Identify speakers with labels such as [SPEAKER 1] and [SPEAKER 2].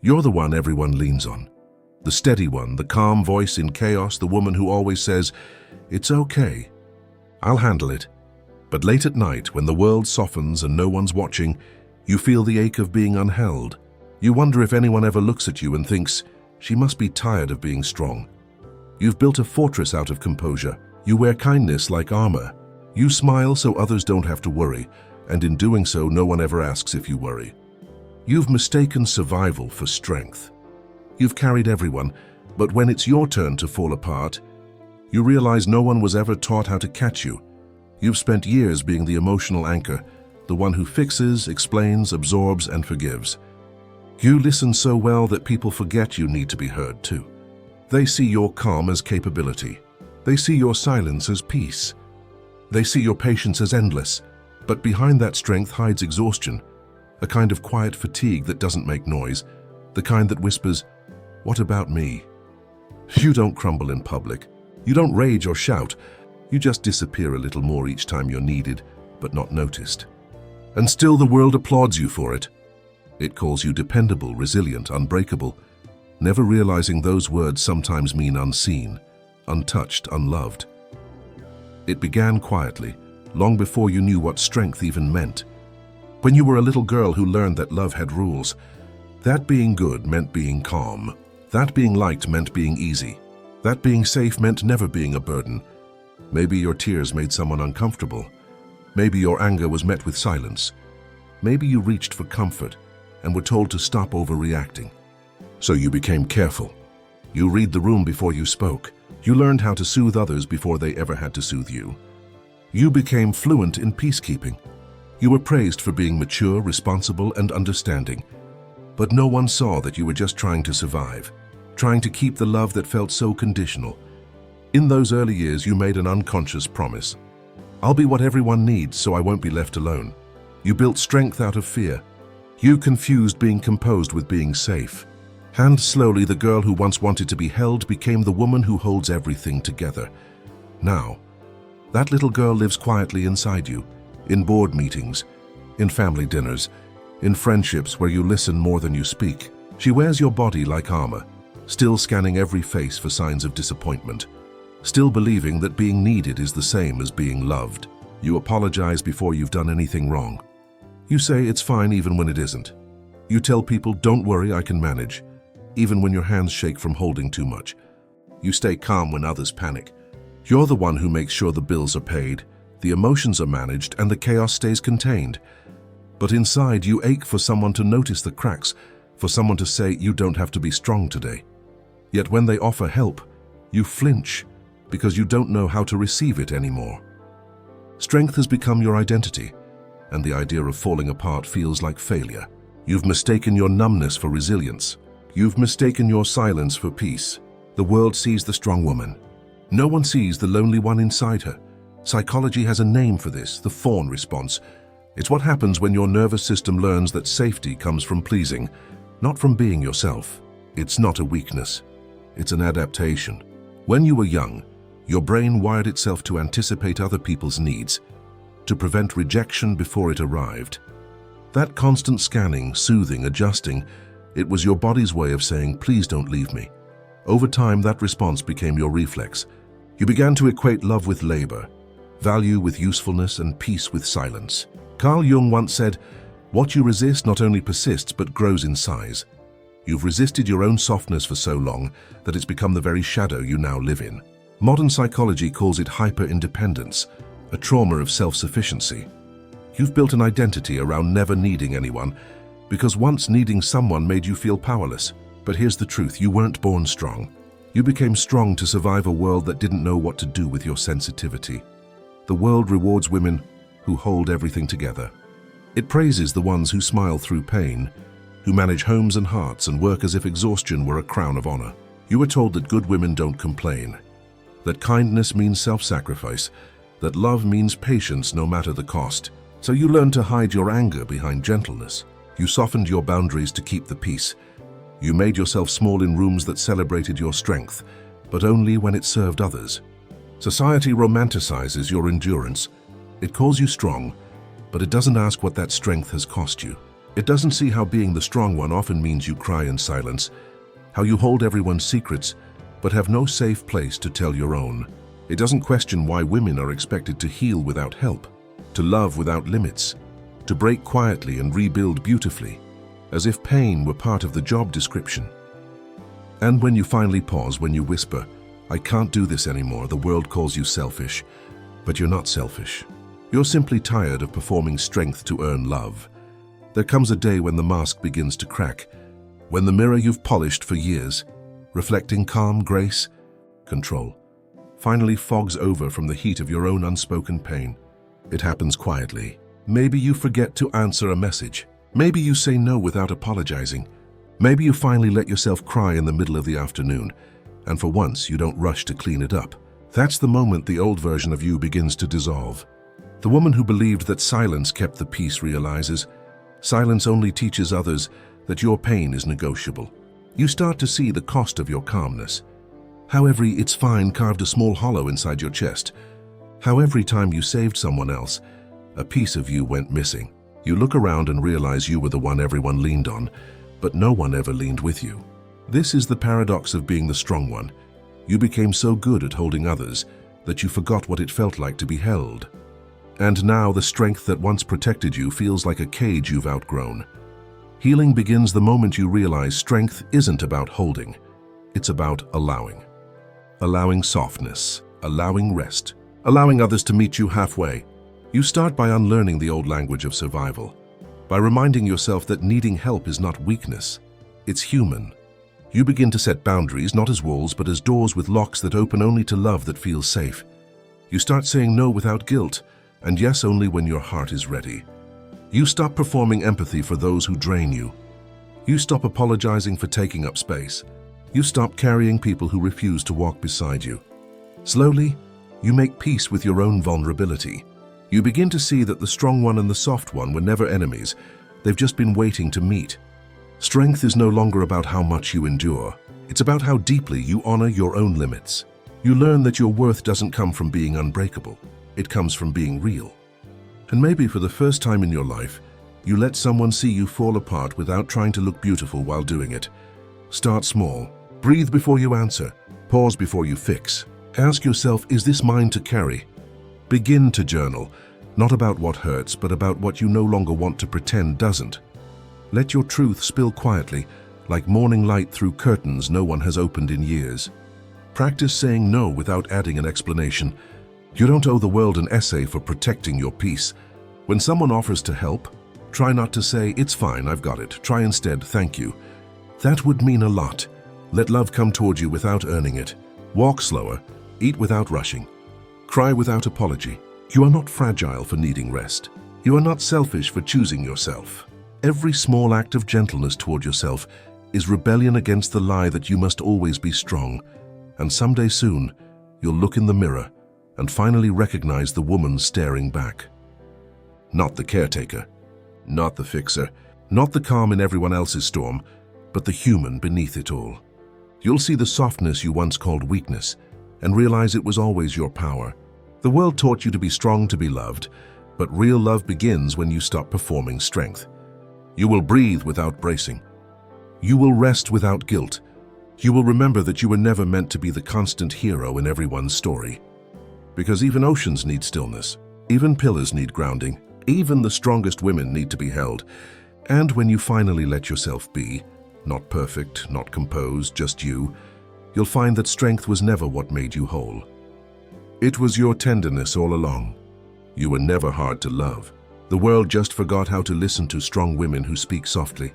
[SPEAKER 1] You're the one everyone leans on. The steady one, the calm voice in chaos, the woman who always says, "It's okay. I'll handle it." But late at night, when the world softens and no one's watching, you feel the ache of being unheld. You wonder if anyone ever looks at you and thinks, "She must be tired of being strong." You've built a fortress out of composure. You wear kindness like armor. You smile so others don't have to worry, and in doing so, no one ever asks if you worry. You've mistaken survival for strength. You've carried everyone, but when it's your turn to fall apart, you realize no one was ever taught how to catch you. You've spent years being the emotional anchor, the one who fixes, explains, absorbs, and forgives. You listen so well that people forget you need to be heard too. They see your calm as capability. They see your silence as peace. They see your patience as endless. But behind that strength hides exhaustion, a kind of quiet fatigue that doesn't make noise, the kind that whispers, "What about me?" You don't crumble in public. You don't rage or shout. You just disappear a little more each time you're needed, but not noticed. And still the world applauds you for it. It calls you dependable, resilient, unbreakable, never realizing those words sometimes mean unseen, untouched, unloved. It began quietly, long before you knew what strength even meant. When you were a little girl who learned that love had rules, that being good meant being calm, that being liked meant being easy, that being safe meant never being a burden. Maybe your tears made someone uncomfortable. Maybe your anger was met with silence. Maybe you reached for comfort and were told to stop overreacting. So you became careful. You read the room before you spoke. You learned how to soothe others before they ever had to soothe you. You became fluent in peacekeeping. You were praised for being mature, responsible, and understanding. But no one saw that you were just trying to survive, trying to keep the love that felt so conditional. In those early years, you made an unconscious promise. "I'll be what everyone needs, so I won't be left alone." You built strength out of fear. You confused being composed with being safe. And slowly, the girl who once wanted to be held became the woman who holds everything together. Now, that little girl lives quietly inside you, in board meetings, in family dinners, in friendships where you listen more than you speak. She wears your body like armor, still scanning every face for signs of disappointment, still believing that being needed is the same as being loved. You apologize before you've done anything wrong. You say it's fine even when it isn't. You tell people, "Don't worry, I can manage," even when your hands shake from holding too much. You stay calm when others panic. You're the one who makes sure the bills are paid, the emotions are managed, and the chaos stays contained. But inside, you ache for someone to notice the cracks, for someone to say, "You don't have to be strong today." Yet when they offer help, you flinch because you don't know how to receive it anymore. Strength has become your identity, and the idea of falling apart feels like failure. You've mistaken your numbness for resilience. You've mistaken your silence for peace. The world sees the strong woman. No one sees the lonely one inside her. Psychology has a name for this, the fawn response. It's what happens when your nervous system learns that safety comes from pleasing, not from being yourself. It's not a weakness. It's an adaptation. When you were young, your brain wired itself to anticipate other people's needs, to prevent rejection before it arrived. That constant scanning, soothing, adjusting, it was your body's way of saying, "Please don't leave me." Over time, that response became your reflex. You began to equate love with labor, value with usefulness, and peace with silence. Carl Jung once said, "What you resist not only persists but grows in size." You've resisted your own softness for so long that it's become the very shadow you now live in. Modern psychology calls it hyper-independence, a trauma of self-sufficiency. You've built an identity around never needing anyone, because once needing someone made you feel powerless. But here's the truth, you weren't born strong. You became strong to survive a world that didn't know what to do with your sensitivity. The world rewards women who hold everything together. It praises the ones who smile through pain, who manage homes and hearts and work as if exhaustion were a crown of honor. You were told that good women don't complain, that kindness means self-sacrifice, that love means patience no matter the cost. So you learned to hide your anger behind gentleness. You softened your boundaries to keep the peace. You made yourself small in rooms that celebrated your strength, but only when it served others. Society romanticizes your endurance. It calls you strong, but it doesn't ask what that strength has cost you. It doesn't see how being the strong one often means you cry in silence, how you hold everyone's secrets, but have no safe place to tell your own. It doesn't question why women are expected to heal without help, to love without limits, to break quietly and rebuild beautifully, as if pain were part of the job description. And when you finally pause, when you whisper, "I can't do this anymore," the world calls you selfish. But you're not selfish. You're simply tired of performing strength to earn love. There comes a day when the mask begins to crack, when the mirror you've polished for years, reflecting calm, grace, control, finally fogs over from the heat of your own unspoken pain. It happens quietly. Maybe you forget to answer a message. Maybe you say no without apologizing. Maybe you finally let yourself cry in the middle of the afternoon, and for once you don't rush to clean it up. That's the moment the old version of you begins to dissolve. The woman who believed that silence kept the peace realizes, silence only teaches others that your pain is negotiable. You start to see the cost of your calmness. How every "it's fine" carved a small hollow inside your chest. How every time you saved someone else, a piece of you went missing. You look around and realize you were the one everyone leaned on, but no one ever leaned with you. This is the paradox of being the strong one. You became so good at holding others that you forgot what it felt like to be held. And now the strength that once protected you feels like a cage you've outgrown. Healing begins the moment you realize strength isn't about holding. It's about allowing. Allowing softness, allowing rest, allowing others to meet you halfway. You start by unlearning the old language of survival, by reminding yourself that needing help is not weakness, it's human. You begin to set boundaries, not as walls, but as doors with locks that open only to love that feels safe. You start saying no without guilt, and yes only when your heart is ready. You stop performing empathy for those who drain you. You stop apologizing for taking up space. You stop carrying people who refuse to walk beside you. Slowly, you make peace with your own vulnerability. You begin to see that the strong one and the soft one were never enemies. They've just been waiting to meet. Strength is no longer about how much you endure. It's about how deeply you honor your own limits. You learn that your worth doesn't come from being unbreakable. It comes from being real. And maybe for the first time in your life, you let someone see you fall apart without trying to look beautiful while doing it. Start small. Breathe before you answer. Pause before you fix. Ask yourself, is this mine to carry? Begin to journal, not about what hurts, but about what you no longer want to pretend doesn't. Let your truth spill quietly, like morning light through curtains no one has opened in years. Practice saying no without adding an explanation. You don't owe the world an essay for protecting your peace. When someone offers to help, try not to say, "It's fine, I've got it." Try instead, "Thank you." That would mean a lot. Let love come toward you without earning it. Walk slower, eat without rushing, cry without apology. You are not fragile for needing rest. You are not selfish for choosing yourself. Every small act of gentleness toward yourself is rebellion against the lie that you must always be strong. And someday soon, you'll look in the mirror and finally recognize the woman staring back. Not the caretaker, not the fixer, not the calm in everyone else's storm, but the human beneath it all. You'll see the softness you once called weakness and realize it was always your power. The world taught you to be strong to be loved, but real love begins when you stop performing strength. You will breathe without bracing. You will rest without guilt. You will remember that you were never meant to be the constant hero in everyone's story. Because even oceans need stillness. Even pillars need grounding. Even the strongest women need to be held. And when you finally let yourself be, not perfect, not composed, just you, you'll find that strength was never what made you whole. It was your tenderness all along. You were never hard to love. The world just forgot how to listen to strong women who speak softly.